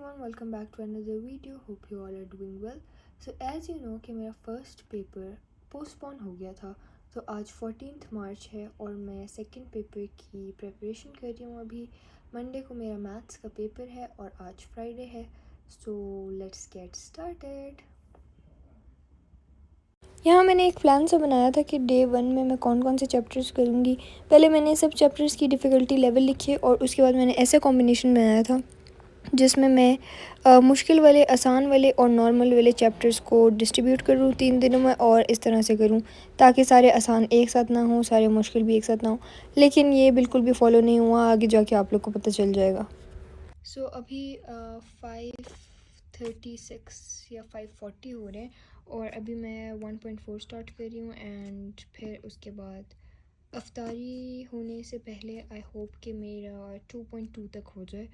everyone, welcome back to another video. Hope you all are doing well. So as you know कि मेरा first paper postpone हो गया था, तो आज 14th मार्च है और मैं सेकंड पेपर की प्रिपरेशन कर रही हूँ। अभी मंडे को मेरा मैथ्स का पेपर है और आज फ्राइडे है। सो लेट्स गेट स्टार्टेड। यहाँ मैंने एक प्लान सा बनाया था कि डे 1 में मैं कौन कौन से चैप्टर्स करूँगी। पहले मैंने सब चैप्टर्स की डिफ़िकल्टी लेवल लिखी और उसके बाद मैंने ऐसे कॉम्बिनेशन बनाया था जिसमें मैं मुश्किल वाले, आसान वाले और नॉर्मल वाले चैप्टर्स को डिस्ट्रीब्यूट करूँ 3 दिनों में और इस तरह से करूँ ताकि सारे आसान एक साथ ना हो, सारे मुश्किल भी एक साथ ना हो। लेकिन ये बिल्कुल भी फॉलो नहीं हुआ, आगे जाके आप लोग को पता चल जाएगा। सो अभी 5:36 या 5:40 हो रहे हैं और अभी मैं 1.4 स्टार्ट कर रही हूँ एंड फिर उसके बाद अफ्तारी होने से पहले आई होप कि मेरा 2.2 तक हो जाए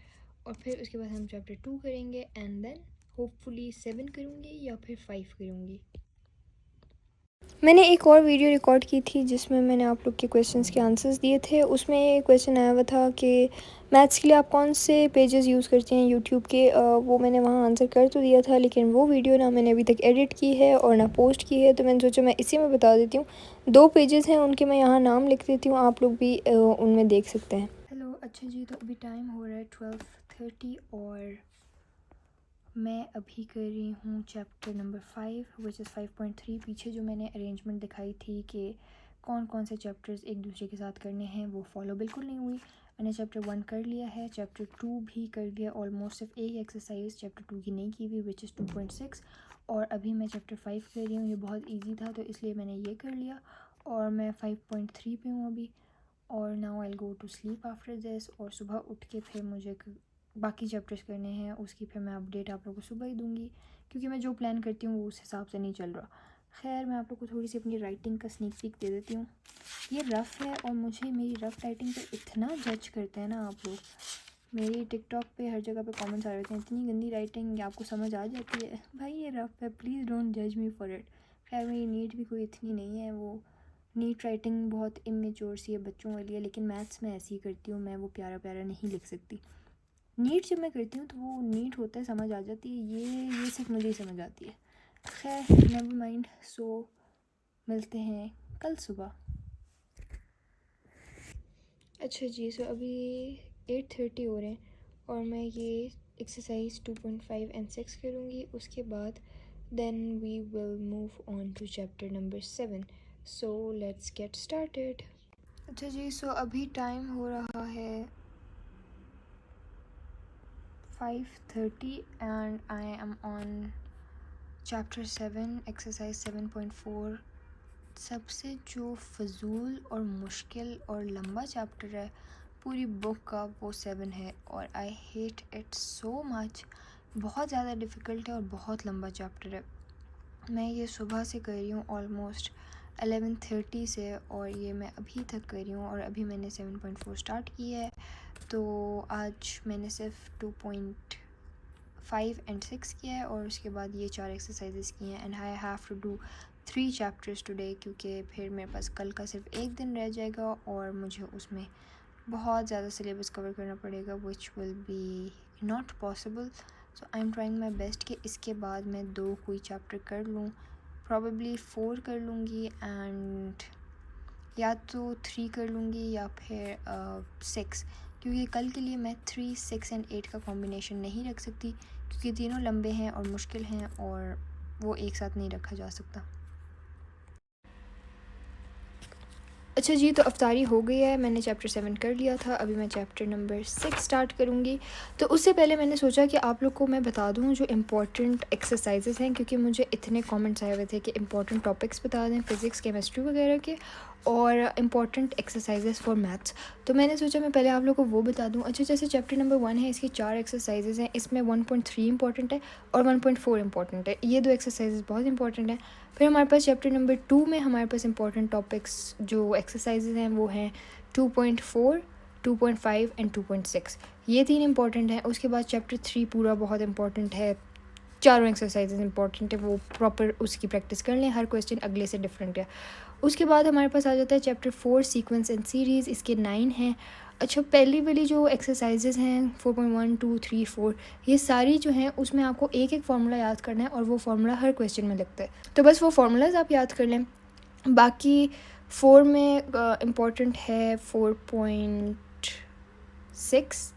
और फिर उसके बाद हम चैप्टर 2 करेंगे एंड देन होपफुली 7 करूँगी या फिर 5 करूँगी। मैंने एक और वीडियो रिकॉर्ड की थी जिसमें मैंने आप लोग के क्वेश्चंस के आंसर्स दिए थे। उसमें क्वेश्चन आया हुआ था कि मैथ्स के लिए आप कौन से पेजेस यूज़ करते हैं यूट्यूब के। वो मैंने वहाँ आंसर कर तो दिया था, लेकिन वो वीडियो ना मैंने अभी तक एडिट की है और ना पोस्ट की है, तो मैंने सोचा मैं इसी में बता देती हूँ। 2 पेजेस हैं, उनके मैं यहाँ नाम लिख देती हूँ, आप लोग भी उनमें देख सकते हैं। हेलो, अच्छा जी, तो अभी टाइम हो रहा है 12:30 और मैं अभी कर रही हूँ चैप्टर नंबर 5 विच इज़ 5.3। पीछे जो मैंने अरेंजमेंट दिखाई थी कि कौन कौन से चैप्टर्स एक दूसरे के साथ करने हैं, वो फॉलो बिल्कुल नहीं हुई। मैंने चैप्टर 1 कर लिया है, चैप्टर 2 भी कर लिया ऑलमोस्ट, सिर्फ एक एक्सरसाइज चैप्टर 2 की नहीं की हुई विच इज़ 2.6। और अभी मैं चैप्टर 5 कर रही हूँ। ये बहुत ईजी था तो इसलिए मैंने ये कर लिया और मैं 5.3 पे हूँ अभी। और now I go to sleep after this, और सुबह उठ के फिर मुझे बाकी चैप्टर्स करने हैं, उसकी फिर मैं अपडेट आप लोगों को सुबह ही दूंगी, क्योंकि मैं जो प्लान करती हूँ वो उस हिसाब से नहीं चल रहा। खैर, मैं आप लोग को थोड़ी सी अपनी राइटिंग का स्नीक पीक दे देती हूँ। ये रफ़ है और मुझे मेरी रफ़ राइटिंग पे इतना जज करते हैं ना आप लोग। मेरी टिकटॉक पे हर जगह पे कमेंट्स आ रहे हैं, इतनी गंदी राइटिंग आपको समझ आ जाती है। भाई ये रफ़ है, प्लीज़ डोंट जज मी फॉर इट। खैर, मेरी नीट भी कोई इतनी नहीं है, वो नीट राइटिंग बहुत इमेच्योर सी है, बच्चों वाली है, लेकिन मैथ्स में ऐसी ही करती हूँ मैं, वो प्यारा प्यारा नहीं लिख सकती। नीट जब मैं करती हूँ तो वो नीट होता है, समझ आ जाती है, ये सिर्फ मुझे ही समझ आती है। खैर, नेवर माइंड। सो मिलते हैं कल सुबह। अच्छा जी, सो अभी 8:30 हो रहे हैं और मैं ये एक्सरसाइज 2.5 एंड 6 करूँगी। उसके बाद then we will move on to chapter number 7। So let's get started. अच्छा जी, सो अभी टाइम हो रहा है 5:30 and I am on chapter 7 exercise 7.4। सबसे जो फजूल और मुश्किल और लंबा चैप्टर है पूरी बुक का, वो 7 है और I hate it so much. बहुत ज़्यादा डिफ़िकल्ट है और बहुत लंबा चैप्टर है। मैं ये सुबह से कर रही हूँ ऑलमोस्ट 11:30 से, और ये मैं अभी तक कर रही हूँ और अभी मैंने 7.4 स्टार्ट की है। तो आज मैंने सिर्फ 2.5 एंड 6 किया है और उसके बाद ये 4 एक्सरसाइजेस की हैं and I have to do 3 chapters today, क्योंकि फिर मेरे पास कल का सिर्फ एक दिन रह जाएगा और मुझे उसमें बहुत ज़्यादा सिलेबस कवर करना पड़ेगा which will be not possible. So I am trying my best कि इसके बाद मैं 2 कोई चैप्टर कर लूँ, प्रॉबेबली 4 कर लूँगी एंड या तो 3 कर लूँगी या फिर 6, क्योंकि कल के लिए मैं 3, 6 एंड 8 का कॉम्बिनेशन नहीं रख सकती, क्योंकि तीनों लंबे हैं और मुश्किल हैं और वो एक साथ नहीं रखा जा सकता। अच्छा जी, तो अफ्तारी हो गई है, मैंने चैप्टर 7 कर लिया था, अभी मैं चैप्टर नंबर 6 स्टार्ट करूँगी। तो उससे पहले मैंने सोचा कि आप लोग को मैं बता दूँ जो इम्पॉर्टेंट एक्सरसाइजेस हैं, क्योंकि मुझे इतने कमेंट्स आए हुए थे कि इम्पॉर्टेंट टॉपिक्स बता दें फ़िज़िक्स, केमिस्ट्री वगैरह के, और इम्पॉर्टेंट एक्सरसाइजेस फॉर मैथ्स। तो मैंने सोचा मैं पहले आप लोग को वो बता दूँ। अच्छा, जैसे चैप्टर नंबर 1 है, इसकी 4 एक्सरसाइजेस हैं, इसमें 1.3 इंपॉर्टेंट है और 1.4 इंपॉर्टेंट है। ये 2 एक्सरसाइजेस बहुत इंपॉर्टेंट हैं। फिर हमारे पास चैप्टर नंबर 2 में हमारे पास इंपॉर्टेंट टॉपिक्स जो एक्सरसाइजेज हैं वो हैं 2.4, 2.5 एंड 2.6। ये 3 इंपॉर्टेंट हैं। उसके बाद चैप्टर 3 पूरा बहुत इंपॉर्टेंट है, चारों एक्सरसाइजेज इंपॉर्टेंट है, वो प्रॉपर उसकी प्रैक्टिस कर लें, हर क्वेश्चन अगले से डिफरेंट है। उसके बाद हमारे पास आ जाता है चैप्टर 4 सीक्वेंस एंड सीरीज़, इसके 9 हैं। अच्छा, पहली वाली जो एक्सरसाइजेज हैं 4.1 2 3 4, ये सारी जो हैं उसमें आपको एक एक फार्मूला याद करना है और वो फार्मूला हर क्वेश्चन में लगता है, तो बस वो फार्मूलाज आप याद कर लें। बाकी 4 में इम्पॉर्टेंट है 4.6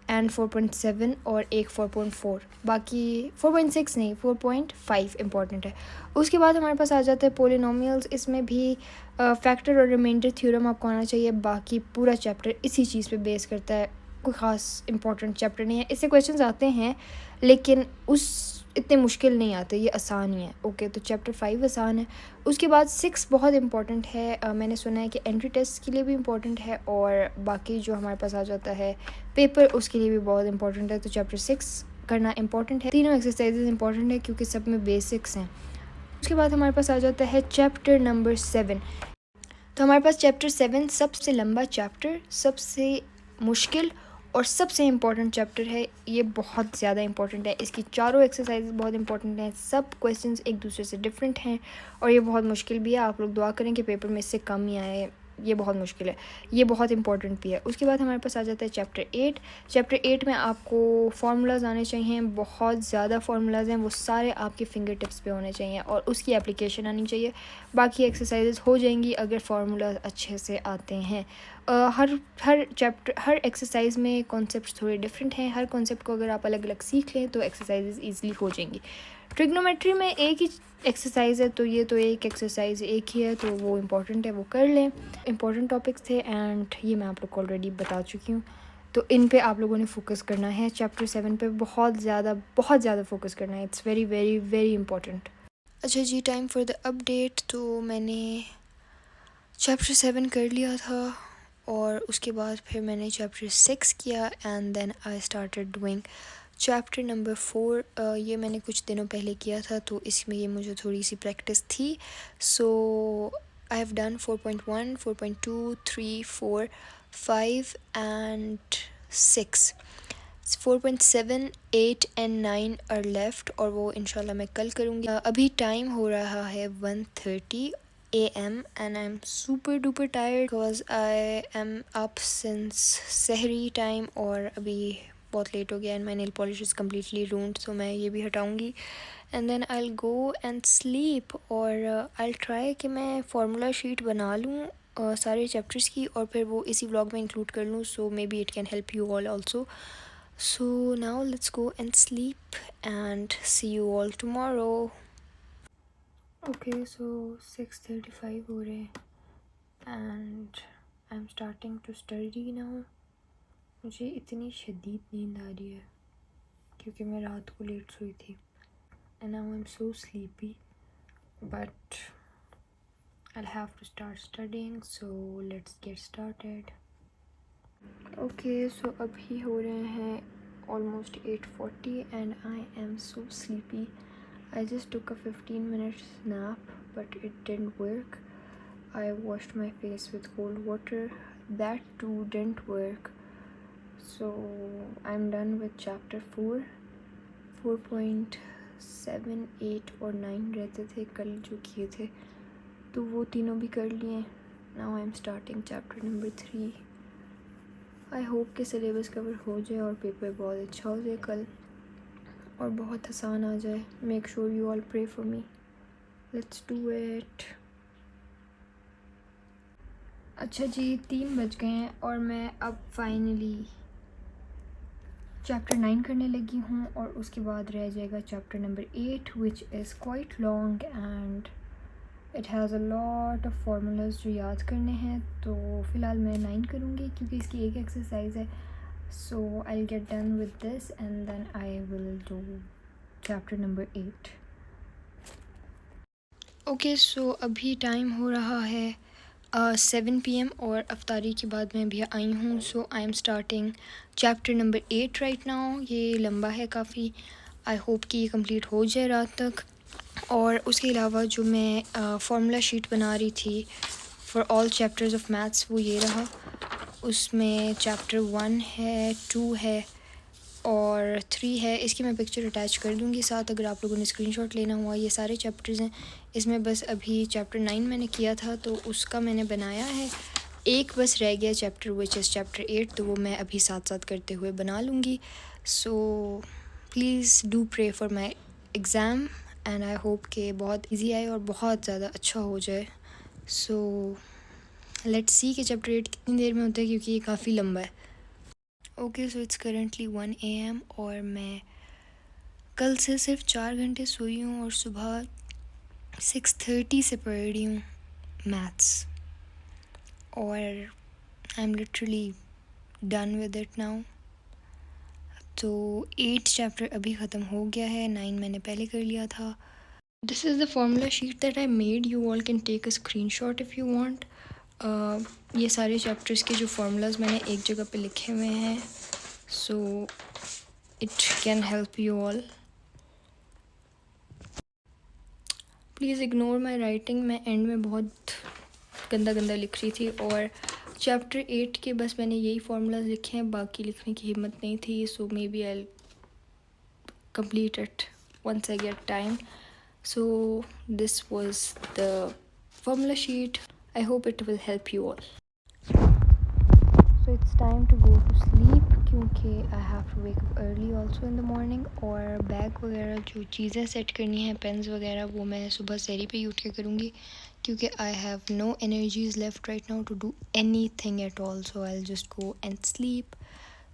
एंड 4.7 और एक 4.4, बाकी 4.6 नहीं 4.5 इम्पॉर्टेंट है। उसके बाद हमारे पास आ जाता है पोलिनोमियल्स, इसमें भी फैक्टर और रिमाइंडर थ्योरम आपको आना चाहिए। बाकी पूरा चैप्टर इसी चीज़ पे बेस करता है, कोई ख़ास इंपॉर्टेंट चैप्टर नहीं है। इससे क्वेश्चंस आते हैं लेकिन उस इतने मुश्किल नहीं आते, ये आसान ही है। ओके, तो चैप्टर 5 आसान है। उसके बाद 6 बहुत इंपॉर्टेंट है, मैंने सुना है कि एंट्री टेस्ट के लिए भी इम्पॉर्टेंट है, और बाकी जो हमारे पास आ जाता है पेपर उसके लिए भी बहुत इंपॉर्टेंट है। तो चैप्टर 6 करना इंपॉर्टेंट है। तीनों एक्सरसाइजेज इंपॉर्टेंट है क्योंकि सब में बेसिक्स हैं। उसके बाद हमारे पास आ जाता है चैप्टर नंबर 7। तो हमारे पास चैप्टर 7 सबसे लंबा चैप्टर, सबसे मुश्किल और सबसे इम्पॉर्टेंट चैप्टर है। ये बहुत ज़्यादा इम्पॉर्टेंट है, इसकी चारों एक्सरसाइज बहुत इंपॉर्टेंट हैं, सब क्वेश्चंस एक दूसरे से डिफरेंट हैं और ये बहुत मुश्किल भी है। आप लोग दुआ करें कि पेपर में इससे कम ही आए, ये बहुत मुश्किल है, ये बहुत इंपॉर्टेंट भी है। उसके बाद हमारे पास आ जाता है चैप्टर 8। चैप्टर 8 में आपको फार्मूलाज आने चाहिए, बहुत ज़्यादा फार्मूलाज हैं, वो सारे आपके फिंगर टिप्स पे होने चाहिए और उसकी एप्लीकेशन आनी चाहिए। बाकी एक्सरसाइजेज हो जाएंगी अगर फार्मूलाज अच्छे से आते हैं। हर चैप्टर, हर एक्सरसाइज में कॉन्सेप्ट थोड़े डिफरेंट हैं, हर कॉन्सेप्ट को अगर आप अलग अलग सीख लें तो एक्सरसाइजेज ईजिली हो जाएंगी। ट्रिग्नोमेट्री में एक ही एक्सरसाइज है, तो ये तो एक एक्सरसाइज एक ही है, तो वो इम्पॉर्टेंट है, वो कर लें। इंपॉर्टेंट टॉपिक्स थे एंड ये मैं आप लोग को ऑलरेडी बता चुकी हूँ, तो इन पे आप लोगों ने फोकस करना है। चैप्टर 7 पे बहुत ज़्यादा फोकस करना है, it's very very very important. अच्छा जी, टाइम फॉर द अपडेट। तो मैंने चैप्टर 7 कर लिया था और उसके बाद फिर मैंने चैप्टर 6 किया and then I started doing chapter number 4। ये मैंने कुछ दिनों पहले किया था, तो इसमें ये मुझे थोड़ी सी प्रैक्टिस थी। So I have done 4.1 4.2 3 4 5 and 6। 4.7 8 and 9 are left और वो इंशाल्लाह मैं कल करूँगी। अभी टाइम हो रहा है 1:30 AM and I'm super duper tired because I am up since सहरी टाइम और अभी बहुत लेट हो गया and my nail polish is completely ruined, so मैं ये भी हटाऊँगी and then I'll go and sleep। और I'll try कि मैं फार्मूला शीट बना लूँ सारे चैप्टर्स की और फिर वो इसी व्लॉग में इंक्लूड कर लूँ, so maybe it can help you all also। So now let's go and sleep and see you all tomorrow। Okay, so 6:35 हो रहे and I'm starting to study now। मुझे इतनी शदीद नींद आ रही है क्योंकि मैं रात को लेट सोई थी and now I'm so sleepy, but I'll have to start studying, so let's get started। Okay, so अभी हो रहे हैं almost 8:40 and I am so sleepy। I just took a 15-minute nap but it didn't work। I washed my face with cold water, that too didn't work। So I'm done with chapter 4। 4.7 8 और 9 रहते थे कल जो किए थे, तो वो तीनों भी कर लिए। Now I'm starting chapter number 3। I hope कि सिलेबस कवर हो जाए और पेपर बहुत अच्छा हो जाए कल और बहुत आसान आ जाए। Make sure you all pray for me, let's do it. अच्छा जी, 3 बज गए हैं और मैं अब फाइनली चैप्टर 9 करने लगी हूँ और उसके बाद रह जाएगा chapter number 8 which is quite long and it has a lot of formulas जो याद करने हैं। तो फ़िलहाल मैं 9 करूँगी क्योंकि इसकी एक एक्सरसाइज है। So I'll get done with this and then I will do chapter number 8। Okay, so अभी टाइम हो रहा है 7 PM और अफ्तारी के बाद मैं भी आई हूँ। So I am starting chapter number 8 right now। ये लंबा है काफ़ी, I hope कि ये कंप्लीट हो जाए रात तक। और उसके अलावा जो मैं फार्मूला शीट बना रही थी for all chapters of maths वो ये रहा। उसमें चैप्टर 1 है, 2 है, और 3 है, इसकी मैं पिक्चर अटैच कर दूँगी साथ, अगर आप लोगों ने स्क्रीनशॉट लेना हुआ। ये सारे चैप्टर्स हैं, इसमें बस अभी चैप्टर 9 मैंने किया था तो उसका मैंने बनाया है। एक बस रह गया चैप्टर विच इज़ चैप्टर 8, तो वो मैं अभी साथ साथ करते हुए बना लूँगी। So please do pray for my exam and I hope कि बहुत ईजी आए और बहुत ज़्यादा अच्छा हो जाए। सो लेट्स सी कि चैप्टर 8 कितनी देर में होता है, क्योंकि ये काफ़ी लंबा है। Okay, so it's currently 1 AM और मैं कल से सिर्फ 4 घंटे सोई हूँ और सुबह 6:30 से पढ़ रही हूँ मैथ्स, और I am literally done with it now. तो 8 चैप्टर अभी ख़त्म हो गया है, 9 मैंने पहले कर लिया था। This is the formula sheet that I made, you all can take a screenshot if you want. ये सारे चैप्टर्स के जो फार्मूलाज मैंने एक जगह पे लिखे हुए हैं, so it can help you all. Please ignore my writing, मैं एंड में बहुत गंदा गंदा लिख रही थी, और चैप्टर 8 के बस मैंने यही फार्मूलाज लिखे हैं, बाकी लिखने की हिम्मत नहीं थी। So maybe I complete it once I get time. So this was the formula sheet. I hope it will help you all. So it's time to go to sleep क्योंकि I have to wake up early also in the morning, और bag वगैरह जो चीज़ें set करनी है, pens वगैरह, वो मैं सुबह सहरी पे ही उठ के करूँगी, क्योंकि I have no energies left right now to do anything at all. So I'll just go and sleep.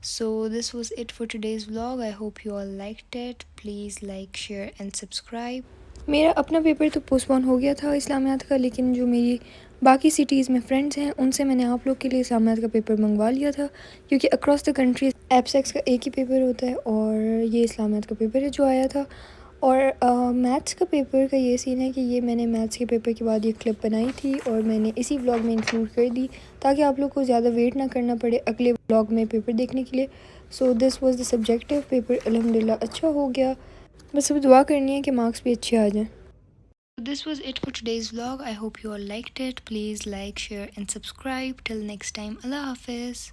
So this was it for today's vlog. I hope you all liked it. Please like, share and subscribe. मेरा अपना paper तो postpone हो गया था इस्लामियात का, लेकिन जो मेरी बाकी सिटीज़ में फ्रेंड्स हैं उनसे मैंने आप लोग के लिए इस्लामियात का पेपर मंगवा लिया था, क्योंकि अक्रॉस द कंट्री एप्सेक्स का एक ही पेपर होता है और ये इस्लामियात का पेपर है जो आया था। और मैथ्स का पेपर का ये सीन है कि ये मैंने मैथ्स के पेपर के बाद ये क्लिप बनाई थी और मैंने इसी व्लॉग में इंक्लूड कर दी, ताकि आप लोग को ज़्यादा वेट ना करना पड़े अगले व्लॉग में पेपर देखने के लिए। So this was the subjective paper, अल्हम्दुलिल्लाह अच्छा हो गया, बस अब दुआ करनी है कि मार्क्स भी अच्छे आ जाएँ। This was it for today's vlog. I hope you all liked it. Please like, share and subscribe. Till next time, Allah Hafiz.